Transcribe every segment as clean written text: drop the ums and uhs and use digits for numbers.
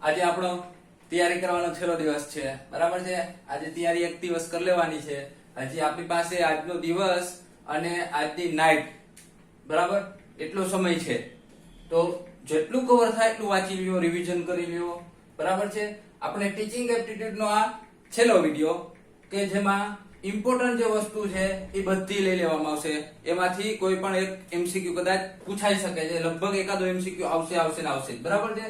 આજે આપણો તૈયારી કરવાનો છેલ્લો દિવસ છે, બરાબર છે। આજે તૈયારી એક દિવસ કરી લેવાની છે। હજી આપણી પાસે આજનો દિવસ અને આજની નાઈટ બરાબર એટલો સમય છે, તો જેટલું કવર થાય એટલું વાંચી લ્યો, રિવિઝન કરી લ્યો, બરાબર છે। આપણે ટીચિંગ એપ્ટિટ્યુડ નો આ છેલ્લો વિડિયો કે જેમાં ઇમ્પોર્ટન્ટ જે વસ્તુ છે એ બધી લઈ લેવામાં આવશે। એમાંથી કોઈ પણ એક એમસીક્યુ કદાચ પૂછાઈ શકે છે, લગભગ એકાદો એમસીક્યુ આવશે ને આવશે, બરાબર છે।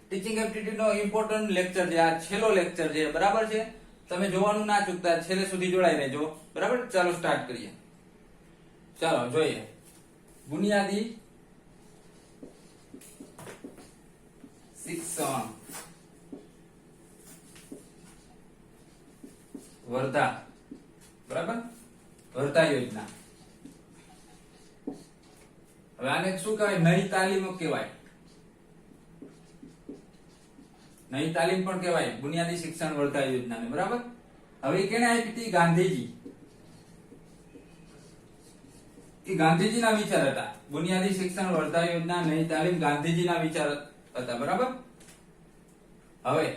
ટીચિંગ એપ્ટિટ્યુડ નો ઇમ્પોર્ટન્ટ લેક્ચર છે, આ છેલ્લો લેક્ચર છે, બરાબર છે। તમે જોવાનું ના ચૂકતા, છેલ્લે સુધી જોડાઈ રહેજો, બરાબર। ચાલો સ્ટાર્ટ કરીએ। ચાલો જોઈએ બુનિયાદી શિક્ષણ વર્ધા, બરાબર, વર્ધા યોજના। હવે આને શું કહેવાય? નઈ તાલીમ કહેવાય, નઈ તાલીમ પણ કહેવાય બુનિયાદી શિક્ષણ વર્ધા યોજનાને, બરાબર। હવે કેને આપી હતી? ગાંધીજી। એ ગાંધીજીના વિચાર હતા। બુનિયાદી શિક્ષણ વર્ધા યોજના, નઈ તાલીમ ગાંધીજીના વિચાર હતા, બરાબર। હવે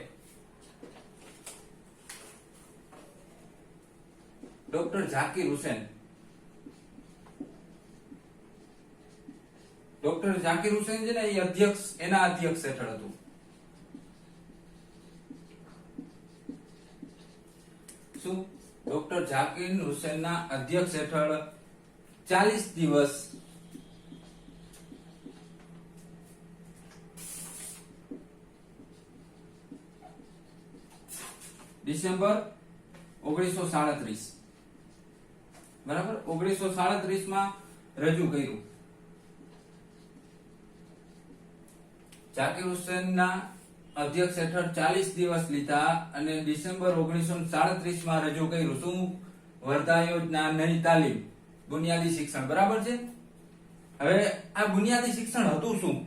ડોક્ટર ઝાકિર હુસેન, ડોક્ટર ઝાકિર હુસેન છે ને એ અધ્યક્ષ, એના અધ્યક્ષ હેઠળ હતું। શું? ડોક્ટર ઝાકિર હુસેનના અધ્યક્ષ હેઠળ 40 દિવસ ડિસેમ્બર 1937, બરાબર, 1937 માં રજૂ કર્યું। ઝાકિર હુસેનના અધ્યક્ષ હેઠળ 40 દિવસ લીધા અને ડિસેમ્બર 1937 માં રજૂ કર્યું। શું? વર્ધા યોજના, નઈ તાલીમ, બુનિયાદી શિક્ષણ, બરાબર છે। હવે આ બુનિયાદી શિક્ષણ હતું શું?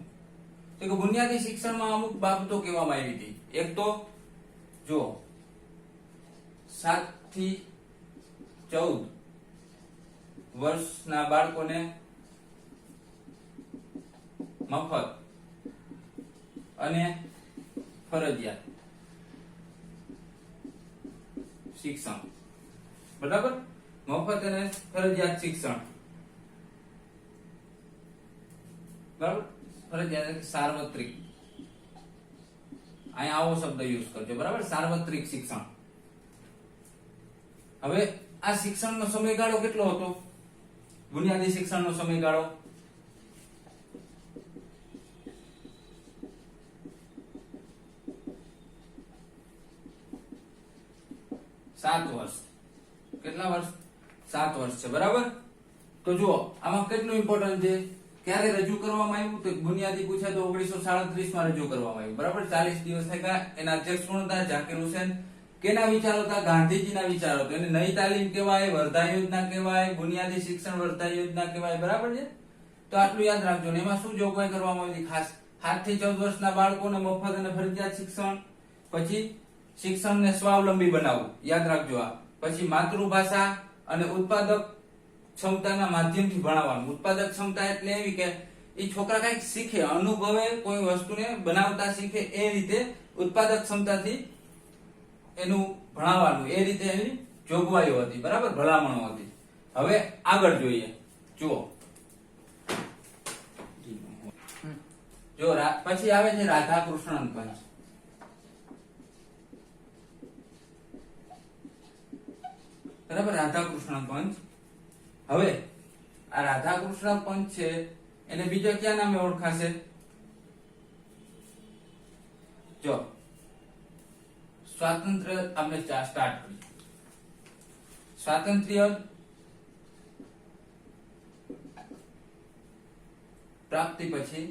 તો કે બુનિયાદી શિક્ષણમાં અમુક બાબતો કહેવામાં આવી હતી। એક તો જો 7 થી 14 વર્ષના બાળકોને મફત અને ફરજિયાત શિક્ષણ, બરાબર, મફત અને ફરજિયાત શિક્ષણ, બરાબર, ફરજિયાત સાર્વત્રિક, અહીંયા આવો શબ્દ યુઝ કરજો, બરાબર, સાર્વત્રિક શિક્ષણ। હવે આ શિક્ષણનો સમયગાળો કેટલો હતો? બુનિયાદી શિક્ષણનો સમયગાળો 7 વર્ષ। કેટલા વર્ષ? 7 વર્ષ છે, બરાબર। તો જુઓ આમાં કેટલું ઇમ્પોર્ટન્ટ છે, ક્યારે રજૂ કરવામાં આવ્યું? તો બુનિયાદી પૂછાય તો 1937 માં રજૂ કરવામાં આવ્યું, બરાબર। 40 દિવસ થયા। એના અધ્યક્ષ કોણ હતા? ઝાકિર હુસેન। કેના વિચારો હતા? ગાંધીજીના વિચારો હતા। એને નઈ તાલીમ કહેવાય, વર્ધા યોજના કહેવાય, બુનિયાદી શિક્ષણ વર્ધા યોજના કહેવાય, બરાબર છે। તો આટલું યાદ રાખજો ને એમાં શું જોગવાઈ કરવામાં આવી? ખાસ 7 થી 14 વર્ષના બાળકોને મફત અને ફરજિયાત શિક્ષણ, પછી શિક્ષણને સ્વાવલંબી બનાવવું, યાદ રાખજો આ, પછી માતૃભાષા અને ઉત્પાદક ક્ષમતાના માધ્યમથી ભણાવવાનું। ઉત્પાદક ક્ષમતા એટલે એવી કે એ છોકરા કઈક શીખે, અનુભવે, કોઈ વસ્તુને બનાવતા શીખે, એ રીતે ઉત્પાદક ક્ષમતાથી એનું ભણાવવાનું, એ રીતે એની જોગવાઈઓ હતી, બરાબર, ભલામણો હતી। હવે આગળ જોઈએ, જુઓ જો પછી આવે છે રાધાકૃષ્ણન પંચ, બરાબર, રાધાકૃષ્ણ પંચ। હવે આ રાધાકૃષ્ણ પંચ છે એને બીજા કયા નામે ઓળખાશે? જો સ્વાતંત્ર્ય, આપણે સ્ટાર્ટ કરીએ। સ્વાતંત્ર્ય પ્રાપ્તિ પછી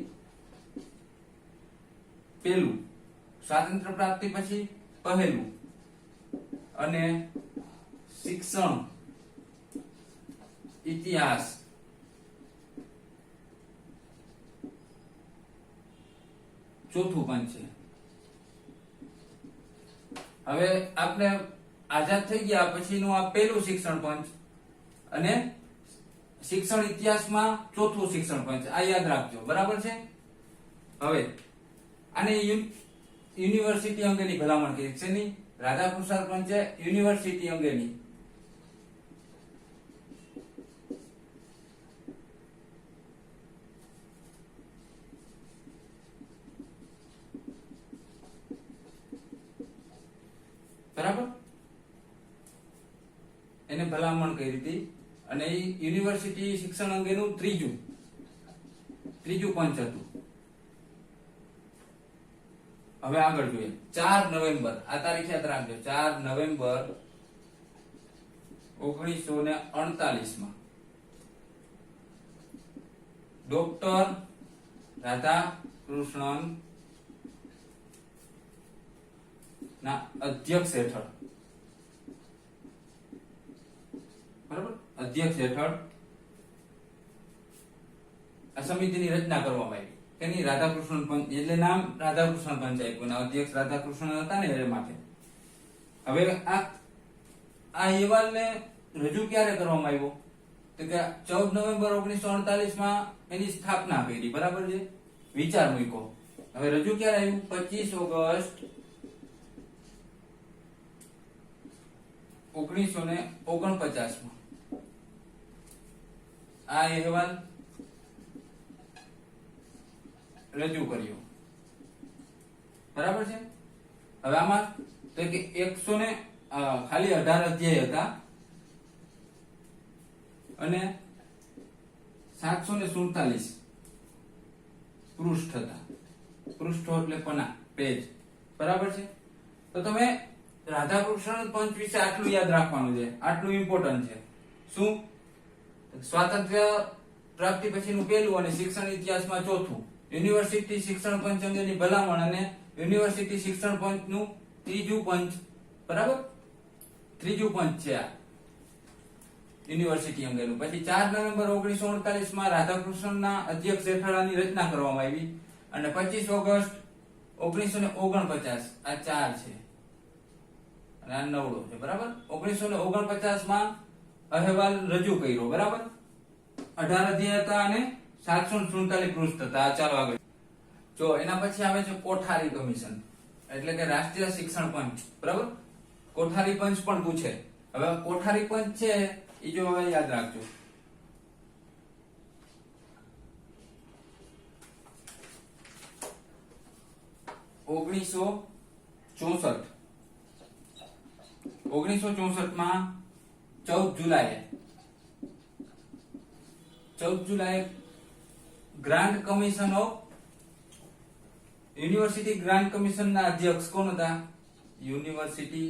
પેલું, સ્વાતંત્ર્ય પ્રાપ્તિ પછી પહેલું, અને શિક્ષણ ઇતિહાસ ચોથું પંચ છે। હવે આપણે આઝાદ થઈ ગયા પછીનું આ પહેલું શિક્ષણ પંચ અને શિક્ષણ ઇતિહાસમાં ચોથું શિક્ષણ પંચ, આ યાદ રાખજો, બરાબર છે। હવે આને યુનિવર્સિટી અંગેની ભલામણ કરી છે ની રાધાકૃષ્ણ પંચે યુનિવર્સિટી અંગેની બરાબર એને ભલામણ કરી હતી અને એ યુનિવર્સિટી શિક્ષણ અંગેનું ત્રીજું પંચ હતું. હવે આગળ જોઈએ 4 નવેમ્બર આ તારીખ યાદ રાખજો 4 નવેમ્બર 1948 માં ડોક્ટર રાધાકૃષ્ણન ના અધ્યક્ષ હેઠળ બરાબર અધ્યક્ષ હેઠળ આ સમિતિની રચના કરવામાં આવી. એની રાધાકૃષ્ણ પંચ એટલે નામ રાધાકૃષ્ણ પંચ આપ્યું અને અધ્યક્ષ રાધાકૃષ્ણ હતા ને એ માટે. હવે આ અહેવાલને રજૂ ક્યારે કરવામાં આવ્યો તો કે 14 નવેમ્બર 1948 માં એની સ્થાપના કરી બરાબર છે વિચાર મૂક્યો. હવે રજૂ ક્યારે આવ્યું 25 ઓગસ્ટ 1949 માં આ અહેવાલ રજૂ કર્યો બરાબર છે. હવે આમાં તો કે 100 ને ખાલી 18 અધ્યાય હતા અને 747 પૃષ્ઠ હતા. પૃષ્ઠો એટલે પના પેજ બરાબર છે. તો તમે રાધાકૃષ્ણ પંચ વિશે આટલું યાદ રાખવાનું છે, આટલું ઇમ્પોર્ટન્ટ છે. શું? સ્વાતંત્ર્ય પ્રાપ્તિ પછીનું પહેલું અને શિક્ષણ ઇતિહાસમાં ચોથું યુનિવર્સિટી શિક્ષણ પંચ અંગેની ભલામણ અને યુનિવર્સિટી શિક્ષણ પંચનું ત્રીજું પંચ બરાબર ત્રીજું પંચ છે આ યુનિવર્સિટી અંગેનું. પછી 4 નવેમ્બર 1948 માં રાધાકૃષ્ણના અધ્યક્ષ હેઠળ આની રચના કરવામાં આવી અને 25 ઓગસ્ટ 1949 આ 4 છે અને આ 9 છે બરાબર. 1949 માં અહેવાલ રજૂ કર્યો બરાબર. 18 અધ્યાય હતા અને 747 પૃષ્ઠ હતા. ચાલો આગળ જો એના પછી આવે છે કોઠારી કમિશન એટલે કે રાષ્ટ્રીય શિક્ષણ પંચ બરાબર. કોઠારી પંચ પણ પૂછે. હવે કોઠારી પંચ છે એ જો હવે યાદ રાખજો. ઓગણીસો 1964 માં 14 જુલાઈ grant commission of university grant commission ના અધ્યક્ષ કોણ હતા? University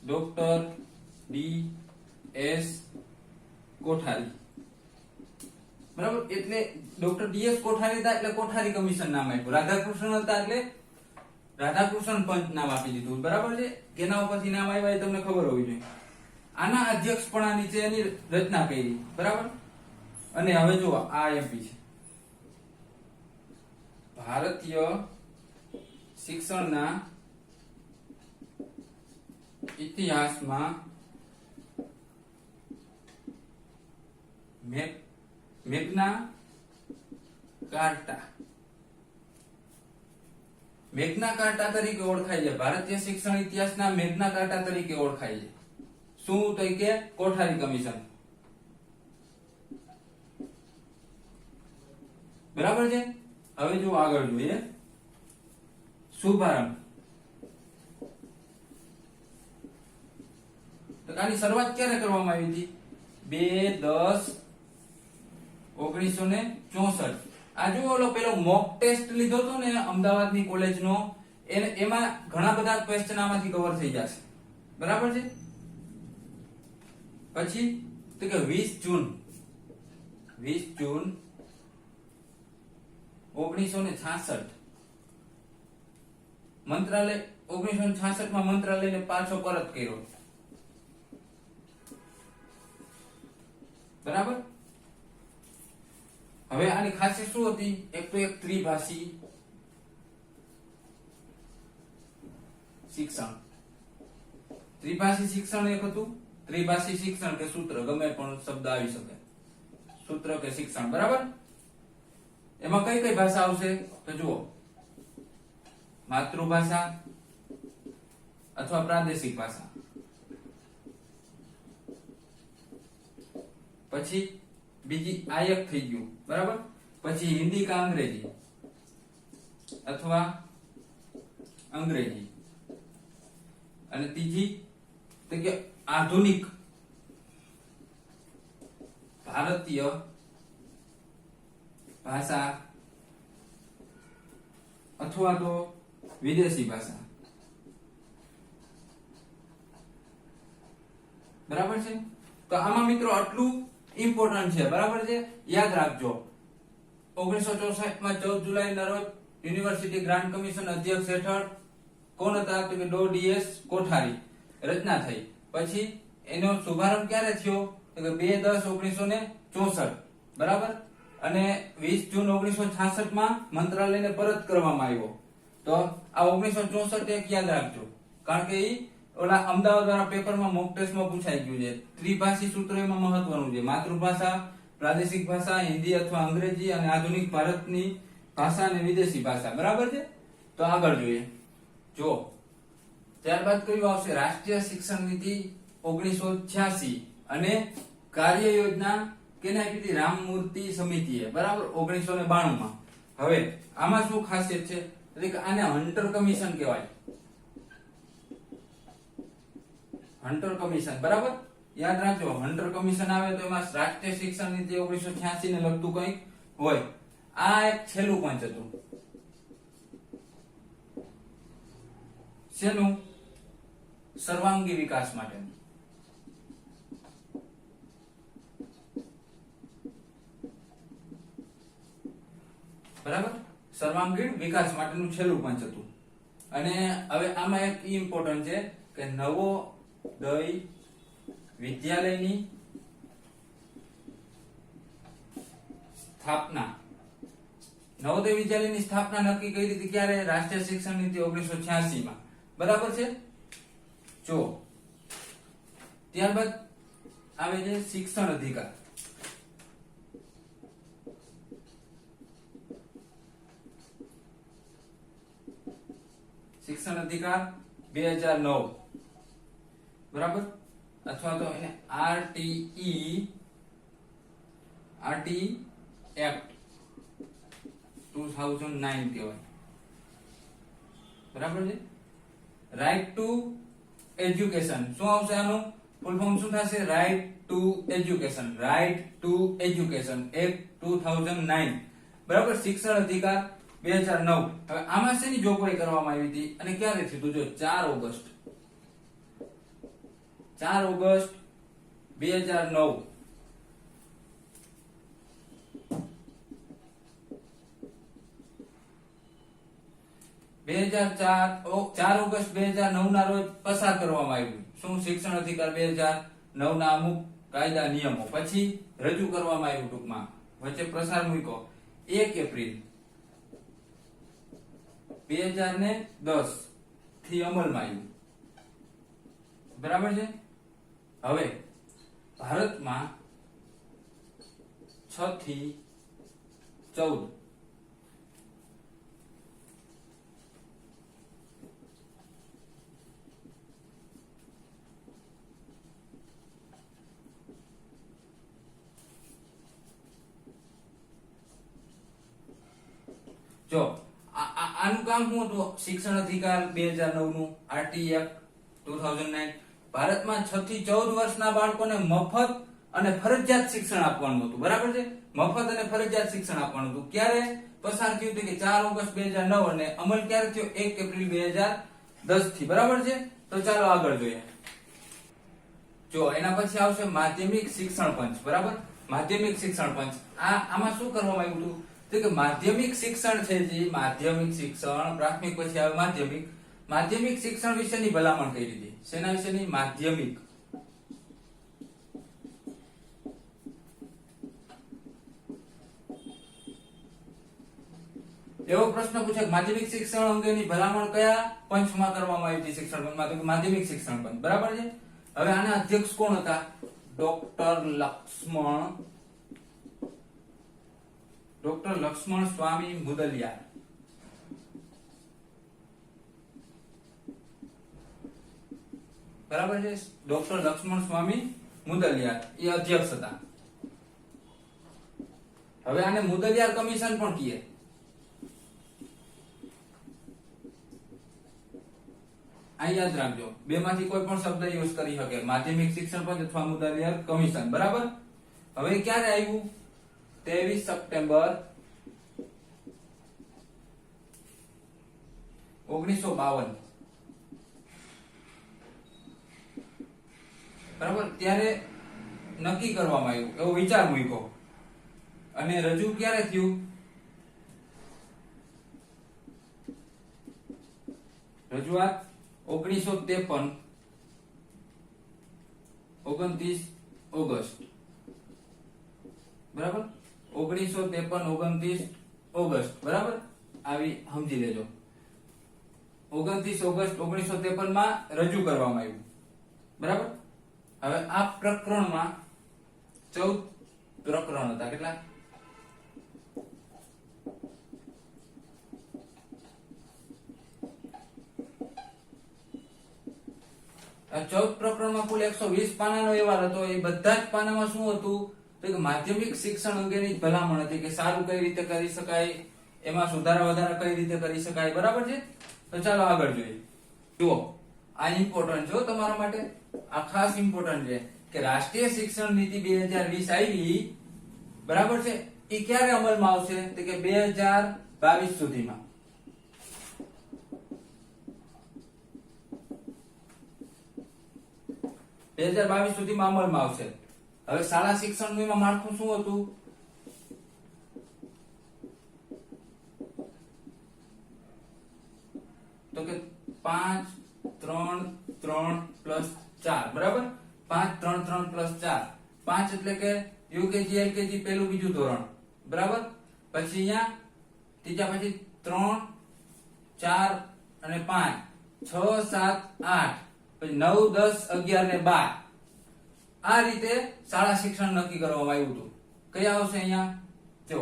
doctor ડી.એસ. કોઠારી બરાબર. એટલે ડોક્ટર ડી.એસ. કોઠારી હતા એટલે કોઠારી કમિશન નામ આપ્યું. રાધાકૃષ્ણ હતા એટલે રાધાકૃષ્ણ પંચ નામ આપી દીધું બરાબર છે. કેના ઉપરથી નામ આવ્યા એ તમને ખબર હોવી જોઈએ. આના અધ્યક્ષપણા નીચે એની રચના કરી બરાબર. અને હવે જો આ એમપી છે ભારતીય શિક્ષણના ઇતિહાસમાં મેગ્ના કાર્ટા તરીકે ઓળખાય છે. ભારતીય શિક્ષણ ઇતિહાસના મેગ્ના કાર્ટા તરીકે ઓળખાય છે. શું તો કે કોઠારી કમિશન બરાબર છે. હવે જો આગળ જોઈએ શુભારંભ. તો આની શરૂઆત ક્યારે કરવામાં આવી હતી? 2/10/1964. આ જો ઓલો પેલો મોક ટેસ્ટ લીધો હતો ને અમદાવાદની કોલેજનો એમાં ઘણા બધા ક્વેશ્ચન આમાંથી કવર થઈ જશે બરાબર છે. પછી તો કે 20 જૂન 1966 મંત્રાલય 1966 માં મંત્રાલયને પાછો પરત કર્યો બરાબર. હવે આની ખાસિયત શું હતી? એક તો એક ત્રિભાષી શિક્ષણ ત્રિભાષી શિક્ષણ એક હતું, ત્રિભાષી શિક્ષણ કે સૂત્ર ગમે પણ શબ્દ આવી શકે, સૂત્ર કે શિક્ષણ, બરાબર. એમાં કઈ કઈ ભાષા આવશે તો જુઓ, માતૃભાષા અથવા પ્રાદેશિક ભાષા, પછી બીજી આયક થઈ ગયું, બરાબર. પછી હિન્દી કા અંગ્રેજી અથવા અંગ્રેજી, અને ત્રીજી તો કે આધુનિક ભારતીય ભાષા અથવા તો વિદેશી ભાષા, બરાબર છે. તો આમાં મિત્રો આટલું ઇમ્પોર્ટન્ટ છે, બરાબર છે. યાદ રાખજો, 1964 માં 14 જુલાઈના રોજ યુનિવર્સિટી ગ્રાન્ટ કમિશન અધ્યક્ષ હેઠળ કોણ હતા તો કે ડો ડીએસ કોઠારી રચના થઈ. પછી એનો શુભારંભ ક્યારે થયો તો કે 2/10/1964, બરાબર. અને 20 જૂન 1966 માં મંત્રાલયને પરત કરવામાં આવ્યો. તો આ 1964 એક યાદ રાખજો, કારણ કે ઈ ઓલા અમદાવાદ વાળા પેપરમાં મોક ટેસ્ટમાં પૂછાઈ ગયું છે. ત્રિભાષી સૂત્ર એમાં મહત્વનું છે, માતૃભાષા, પ્રાદેશિક ભાષા, હિન્દી અથવા અંગ્રેજી, અને આધુનિક ભારતની ભાષા અને વિદેશી ભાષા, બરાબર છે. તો આગળ જોઈએ, જો ત્યારબાદ કયું આવશે, રાષ્ટ્રીય શિક્ષણ નીતિ 1986 અને કાર્ય યોજના કેને આપી હતી, રામમૂર્તિ સમિતિએ, બરાબર, 1992 માં. હવે આમાં શું ખાસિયત છે, એટલે કે આને હન્ટર કમિશન કહેવાય, હન્ટર કમિશન, બરાબર. યાદ રાખજો, હન્ટર કમિશન આવે તો એમાં રાષ્ટ્રીય શિક્ષણ નીતિ 1986 ને લગતું કંઈક હોય. આ એક છેલ્લું પંચ હતું, શેનું, સર્વાંગી વિકાસ માટેનું, બરાબર. સર્વાંગીણ વિકાસ માટેનું છેલ્લું પંચ હતું. અને હવે આમાં એક ઇમ્પોર્ટન્ટ છે કે નવોદય વિદ્યાલયની સ્થાપના, નવોદય વિદ્યાલયની સ્થાપના નક્કી કરી હતી ક્યારે, રાષ્ટ્રીય શિક્ષણ નીતિ 1986 માં, બરાબર છે. જો ત્યારબાદ આવે છે શિક્ષણ અધિકાર, શિક્ષણ અધિકાર 2009, બરાબર. અથવા તો એને આરટીઈ એક્ટ 2009 કહેવાય, બરાબર છે. રાઈટ ટુ એજ્યુકેશન, શું આવશે આનું ફૂલ ફોર્મ શું થશે, right to education, right to education act 2009, બરાબર. શિક્ષણ અધિકાર 2009. હવે આમાં શેની જોગવાઈ કરવામાં આવી હતી અને ક્યારે થયું, તો જો 4 ઓગસ્ટ 2009, ચાર ઓગસ્ટ 2009 ના રોજ પસાર કરવામાં આવ્યું. શું, શિક્ષણ અધિકાર 2009 ના અમુક કાયદા નિયમો. પછી રજૂ કરવામાં આવ્યું, ટૂંકમાં વચ્ચે પ્રસાર મૂક્યો 1 એપ્રિલ 2010 થી અમલમાં આવ્યું, બરાબર છે. હવે ભારતમાં 6 થી 14 જો આનું કામ શું હતું, શિક્ષણ અધિકાર 2009 નું, આરટી એક્ટ 2009. ભારતમાં 6 થી 14 વર્ષના બાળકોને મફત અને ફરજિયાત શિક્ષણ આપવાનું હતું, બરાબર છે. મફત અને ફરજિયાત શિક્ષણ આપવાનું હતું. ક્યારે પસાર થયું હતું કે 4 ઓગસ્ટ 2009, અને અમલ ક્યારે થયો 1 એપ્રિલ 2010 થી, બરાબર છે. તો ચાલો આગળ જોઈએ. જો એના પછી આવશે માધ્યમિક શિક્ષણ પંચ, બરાબર. માધ્યમિક શિક્ષણ પંચ, આમાં શું કરવામાં આવ્યું હતું તો કે માધ્યમિક શિક્ષણ છે, જે માધ્યમિક શિક્ષણ, પ્રાથમિક પછી આવે માધ્યમિક, માધ્યમિક શિક્ષણ વિશેની ભલામણ કરી હતી. શેના વિશેની, માધ્યમિક. એવો પ્રશ્ન પૂછે કે માધ્યમિક શિક્ષણ અંગેની ભલામણ કયા પંચમાં કરવામાં આવી હતી શિક્ષણ પંચમાં? તો કે માધ્યમિક શિક્ષણ પંચ, બરાબર છે. હવે આના અધ્યક્ષ કોણ હતા? ડોક્ટર લક્ષ્મણ સ્વામી મુદલિયાર. બરાબર છે. ડોક્ટર લક્ષ્મણ સ્વામી મુદલિયાર એ અધ્યક્ષ હતા. હવે આને મુદલિયાર કમિશન પણ કહે. આ યાદ રાખજો, બે માંથી કોઈ પણ શબ્દ યુઝ કરી શકે, માધ્યમિક શિક્ષણ પંચ અથવા મુદલિયાર કમિશન. બરાબર. હવે ક્યારે આવ્યું? 23 સપ્ટેમ્બર 1952. બરાબર. ત્યારે નક્કી કરવામાં આવ્યું, એવો વિચાર મૂક્યો. અને રજૂ ક્યારે થયું? રજૂઆત 1953 29 ઓગસ્ટ. બરાબર. 1953 29 ઓગસ્ટ. બરાબર. આવી સમજી લેજો. 29 ઓગસ્ટ 1953 માં રજૂ કરવામાં આવ્યું. બરાબર. હવે આ પ્રકરણમાં 14 પ્રકરણ હતા. કેટલા? આ 14 પ્રકરણમાં કુલ 120 પાનાનો વ્યવહાર હતો. એ બધા જ પાનામાં શું હતું? તો કે માધ્યમિક શિક્ષણ અંગેની ભલામણ હતી કે સારું કઈ રીતે કરી શકાય, એમાં સુધારા વધારા કઈ રીતે કરી શકાય. બરાબર છે. તો ચાલો આગળ જોઈએ. જુઓ, આ ઇમ્પોર્ટન્ટ છે તમારા માટે, આ ખાસ ઇમ્પોર્ટન્ટ છે કે રાષ્ટ્રીય શિક્ષણ નીતિ 2020 આવી. બરાબર છે. એ ક્યારે અમલમાં આવશે? તો કે 2022 સુધીમાં. સુધીમાં અમલમાં આવશે. હવે શાળા શિક્ષણનું એમાં માળખું શું હતું? તો કે 5 3 3 +4. બરાબર. 5 3 3 +4. 5 એટલે કે યુકેજી એલકેજી પહેલું બીજું ધોરણ. બરાબર. પછી અહીંયા ત્રીજા પછી 3 4 અને 5 6 7 8 પછી 9 10 11 ને 12. આ રીતે શાળા શિક્ષણ નક્કી કરવામાં આવ્યું હતું. કયા આવશે અહીંયા? જો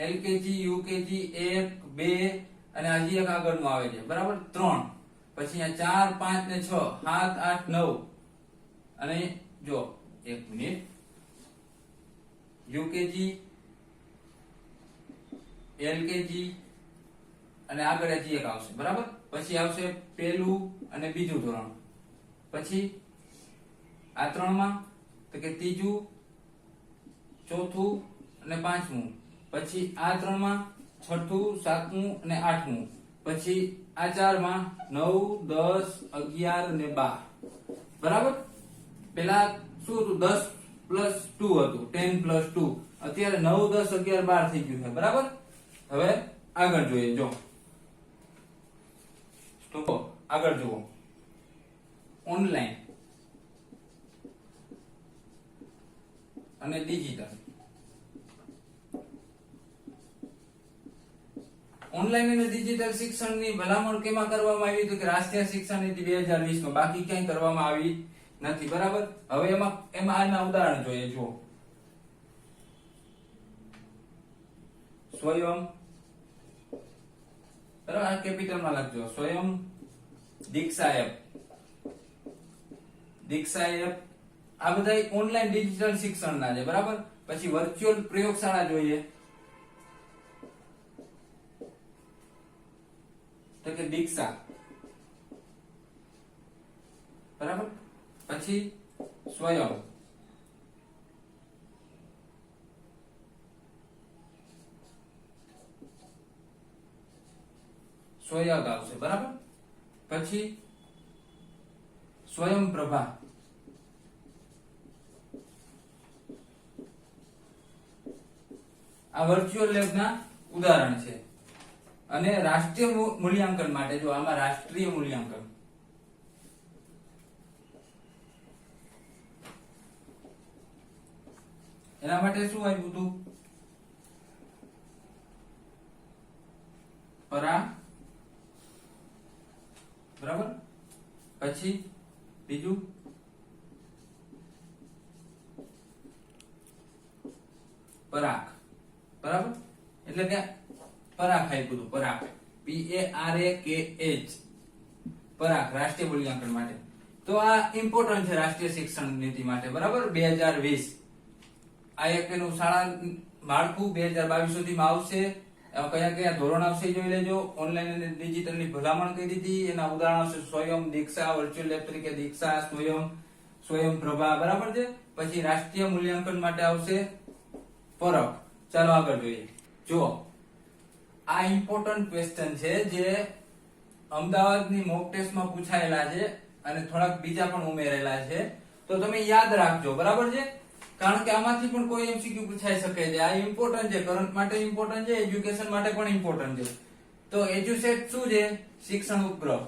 એલકેજી યુકેજી 1 2 અને હજી એક આગળનું આવે છે. બરાબર. 3 પછી અહીંયા 4 5 ને 6 7 8 9 અને જો એક મિનિટ, યુકેજી એલકેજી અને આગળ હજી એક આવશે. બરાબર. પછી આવશે પહેલું અને બીજું ધોરણ. પછી આ 3 માં તો કે ત્રીજું ચોથું અને પાંચમું. પછી આ 3 માં છઠ્ઠું સાતમું અને આઠમું. પછી આ 4 માં 9 10 11 અને 12. બરાબર. પેલા શું હતું? 10 + 2 હતું, 10 + 2. અત્યારે 9 10 11 12 થઈ ગયું છે. બરાબર. હવે આગળ જોઈએ. જો તો આગળ જુઓ, ઓનલાઈન અને ડિજિટલ. ઓનલાઈન અને ડિજિટલ શિક્ષણની ભલામણ કેમાં કરવામાં આવી? તો કે રાષ્ટ્રીય શિક્ષણ નીતિ 2020 માં. બાકી ક્યાંય કરવામાં આવી નથી. બરાબર. હવે એમાં આના ઉદાહરણ જોઈએ. જુઓ, સ્વયં, બરાબર, આ કેપિટલમાં લખજો. સ્વયં, દીક્ષા એપ, આ બધા ઓનલાઈન ડિજિટલ શિક્ષણના છે. બરાબર. પછી વર્ચ્યુઅલ પ્રયોગશાળા જોઈએ તો કે દીક્ષા. બરાબર. પછી સ્વયં, આવશે. બરાબર. પછી સ્વયં પ્રભા, આ વર્ચ્યુઅલ લેબના ઉદાહરણ છે. અને રાષ્ટ્રીય મૂલ્યાંકન માટે જો આમાં રાષ્ટ્રીય મૂલ્યાંકન, એના માટે શું આવ્યું હતું? પરા, બરાબર. પછી બીજું પરાખ, બરાબર. એટલે કે પરાખ આપ્યું હતું, પરાખ, PARAKH, પરાખ, રાષ્ટ્રીય મૂલ્યાંકન માટે. તો આ ઇમ્પોર્ટન્ટ છે રાષ્ટ્રીય શિક્ષણ નીતિ માટે, બરાબર. 2020 આ એક એનું શાળા માળખું 2022 સુધીમાં આવશે. કયા કયા ધોરણ આવશે જોઈ લેજો. ઓનલાઈન અને ડિજિટલ ની ભલામણ કરી દીધી. એના ઉદાહરણ આવશે સ્વયં દીક્ષા, વર્ચ્યુઅલ લેબ તરીકે દીક્ષા, સ્વયં પ્રભા, બરાબર છે. પછી રાષ્ટ્રીય મૂલ્યાંકન માટે આવશે પરખ. ચાલો આગળ જોઈએ. જુઓ, આ ઇમ્પોર્ટન્ટ ક્વેશ્ચન છે જે અમદાવાદની મોક ટેસ્ટમાં પૂછાયેલા છે અને થોડાક બીજા પણ ઉમેરેલા છે. તો તમે યાદ રાખજો, બરાબર છે. કારણ કે આમાંથી પણ કોઈ MCQ પૂછાઈ શકે છે. આ ઇમ્પોર્ટન્ટ છે, કરંટ માટે ઇમ્પોર્ટન્ટ છે, એજ્યુકેશન માટે પણ ઇમ્પોર્ટન્ટ છે. તો એજ્યુસેટ શું છે? શિક્ષણ ઉપગ્રહ.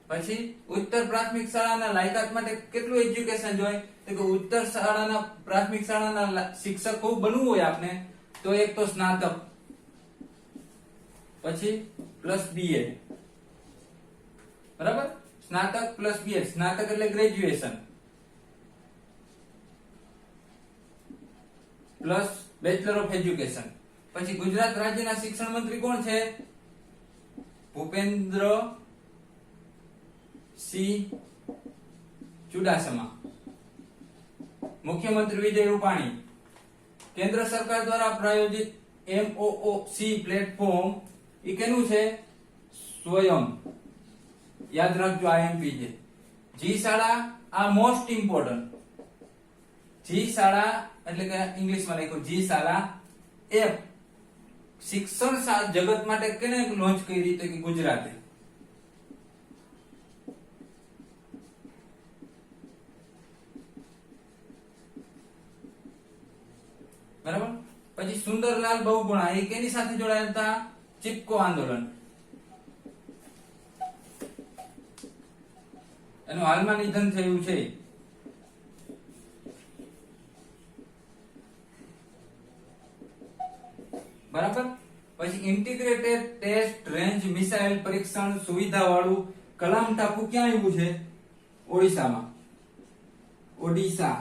પછી ઉત્તર પ્રાથમિક શાળાના લાયકાત માટે કેટલું એજ્યુકેશન જોઈએ? તો કે ઉત્તર શાળાના પ્રાથમિક શાળાના શિક્ષક ખૂબ બનવું હોય આપને તો એક તો સ્નાતક, પછી પ્લસ BEd, બરાબર. સ્નાતક પ્લસ BEd, સ્નાતક એટલે graduation, plus bachelor of education. પછી ગુજરાત રાજ્યના શિક્ષણ મંત્રી કોણ છે? ભૂપેન્દ્રસિંહ ચુડાસમા. મુખ્યમંત્રી વિજય રૂપાણી. કેન્દ્ર સરકાર દ્વારા પ્રાયોજિત MOOC પ્લેટફોર્મ એ કેનું છે? સ્વયં. યાદ રાખજો, આ MP છે. જી શાળા, આ મોસ્ટ ઇમ્પોર્ટન્ટ. જી શાળા એટલે કે ઇંગ્લિશમાં લખ્યું જી શાળા એપ શિક્ષણ જગત માટે કેને લોન્ચ કરી? તો કે ગુજરાતે. બરાબર. પછી સુંદરલાલ બહુગુણા એ કેની સાથે જોડાયેલા હતા? ચિપકો આંદોલન. એનું હાલમાં નિધન થયું છે. બરાબર. પછી ઇન્ટિગ્રેટેડ ટેસ્ટ રેન્જ મિસાઇલ પરીક્ષણ સુવિધા વાળું કલામ ટાપુ ક્યાં આવ્યું છે? ઓડિશામાં. ઓડિશા,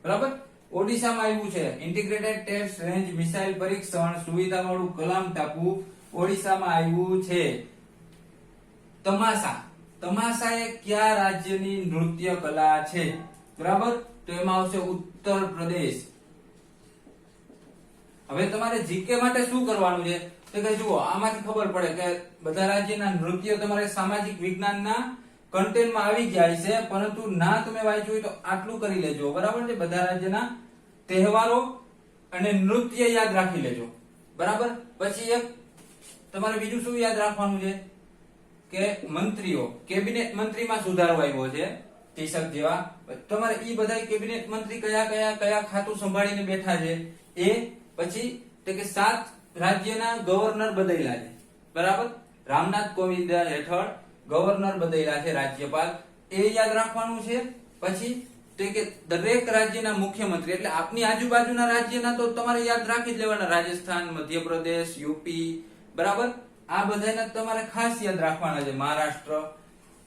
બરાબર. ઓડિશામાં આવ્યું છે. ઇન્ટિગ્રેટેડ ટેસ્ટ રેન્જ મિસાઇલ પરીક્ષણ સુવિધા વાળું કલામ ટાપુ ઓડિશામાં આવ્યું છે. તમાશા, તમાશા એ કયા રાજ્યની નૃત્ય કલા છે? બરાબર. તો એમાં આવશે ઉત્તર પ્રદેશ. હવે તમારે જીકે માટે શું કરવાનું છે? તો કે જુઓ, આમાંથી ખબર પડે કે બધા રાજ્યના નૃત્ય તમારે સામાજિક વિજ્ઞાનના કન્ટેન્ટમાં આવી જાય છે, પરંતુ ના તમે વાંચ્યું હોય તો આટલું કરી લેજો, બરાબર છે. બધા રાજ્યના તહેવારો અને નૃત્ય યાદ રાખી લેજો, બરાબર. પછી એક તમારે બીજું શું યાદ રાખવાનું છે કે મંત્રીઓ, કેબિનેટ મંત્રીમાં સુધારો આવ્યો છે, ટીશક જેવા. તમારે ઈ બધા કેબિનેટ મંત્રી કયા ખાતું સંભાળીને બેઠા છે એ. પછી તો કે 7 રાજ્યના ગવર્નર બદલ્યા છે, બરાબર. રામનાથ કોવિંદ હેઠળ ગવર્નર બદલ્યા છે, રાજ્યપાલ, એ યાદ રાખવાનું છે. પછી તો કે દરેક રાજ્યના મુખ્યમંત્રી એટલે આપની આજુબાજુના રાજ્યના તો તમારે યાદ રાખી જ લેવાના. રાજસ્થાન, મધ્યપ્રદેશ, યુપી, બરાબર. આ બધાના તમારે ખાસ યાદ રાખવાના છે. મહારાષ્ટ્ર.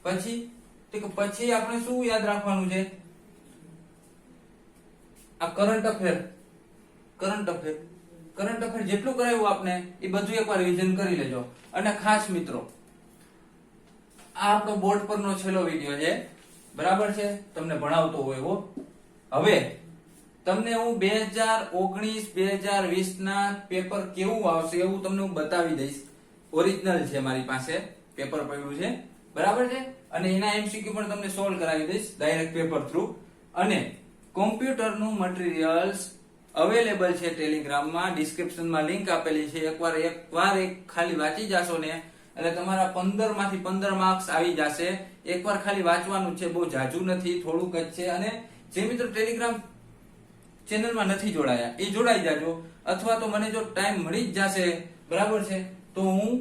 પછી આપણે શું યાદ રાખવાનું છે? આ કરંટ અફેર જેટલું કરાયું આપને એ બધું એકવાર રિવિઝન કરી લેજો. અને ખાસ મિત્રો, આ આપણો બોર્ડ પરનો છેલ્લો વિડિયો છે, બરાબર છે. તમને ભણાવતો હોય એવો. હવે તમને હું 2019-2020 ના પેપર કેવું આવશે એવું તમને હું બતાવી દઈશ. ઓરિજિનલ છે મારી પાસે, પેપર પડ્યું છે, બરાબર છે. અને એના MCQ પણ તમને સોલ્વ કરાવી દઈશ ડાયરેક્ટ પેપર થ્રુ. અને કોમ્પ્યુટરનું મટીરીયલ્સ અવેલેબલ છે ટેલિગ્રામમાં, ડિસ્ક્રિપ્શનમાં લિંક આપેલી છે. એકવાર ખાલી વાંચી જાશો ને એટલે તમારા 15 માંથી 15 માર્ક્સ આવી જશે. એકવાર ખાલી વાંચવાનું છે, બહુ જાજુ નથી, થોડુંક જ છે. અને જે મિત્રો ટેલિગ્રામ ચેનલમાં નથી જોડાયા એ જોડાઈ જાજો, અથવા તો મને જો ટાઈમ મળી જ જશે, બરાબર છે, તો હું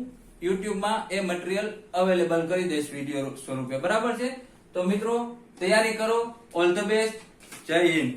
યુટ્યુબમાં એ મટીરીયલ અવેલેબલ કરી દઈશ વિડીયો સ્વરૂપે, બરાબર છે. તો મિત્રો તૈયારી કરો. All the best. જય હિન્દ.